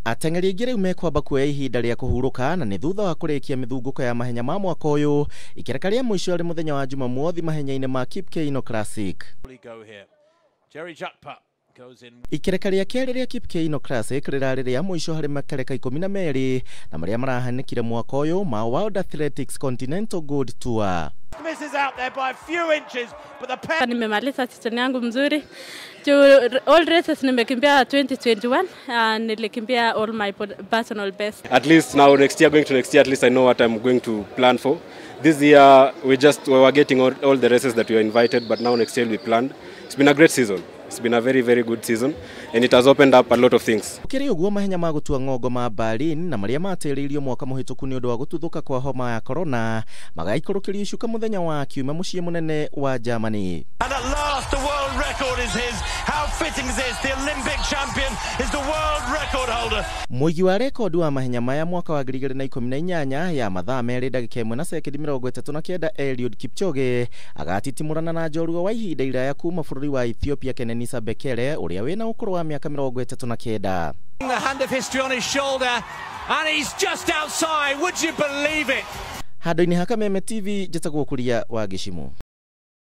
Ateng'eri aingĩ rĩu mekwamba kuoya ihinda rĩa kũhurũka na nĩ thutha wa kũrĩkia mĩthungũko ya mahenya ma mwaka ũyũ, ikereka rĩa mũico rĩ mũthenya wa Jumamothi mahenya-ini ma Kenenisa Classic. Ikereka rĩa kerĩ rĩa Kenenisa Classic rĩrarĩ rĩa mũico harĩ makereka 12 na marĩa marahanĩkire mwaka ũyũ ma World Athletics Continental Gold Tour. Nimemaliza season yangu mzuri. All races nimekimbia 2021 nilikimbia all my personal best. At least now next year, going to next year, at least I know what I'm going to plan for. This year we were getting all the races that we were invited, but now next year we planned. It's been a great season. It's been a very, very good season, and it has opened up a lot of things. Ukiri uguo mahenya ma gutua ngongo ma Berlin na maria matĩrĩirio mwaka mũhĩtũku nĩ ũndũ wa gũtuthũka kwa homa ya corona magaikũrũkĩrio icuka mũthenya wa kiumia mũciĩ mũnene wa Germany. And at last the world record is his. How fitting is this? The Olympic champion is the world record holder. Mũigi wa rekondi wa mahenya maya mwaka wa 2018 ya mathaa 2 ndagĩka 1 na sekondi 39 Eliud Kipchoge agatitimũrana na njorua wa ihinda iraya kuma bũrũri wa Ethiopia Kenenisa Bekele ũrĩa wĩna ũkũrũ wa mĩaka 39. The hand of history on his shoulder and he's just outside. Would you believe it? Handũ-inĩ ha Kameme TV njĩtagwo Kuria wa Gĩcimu.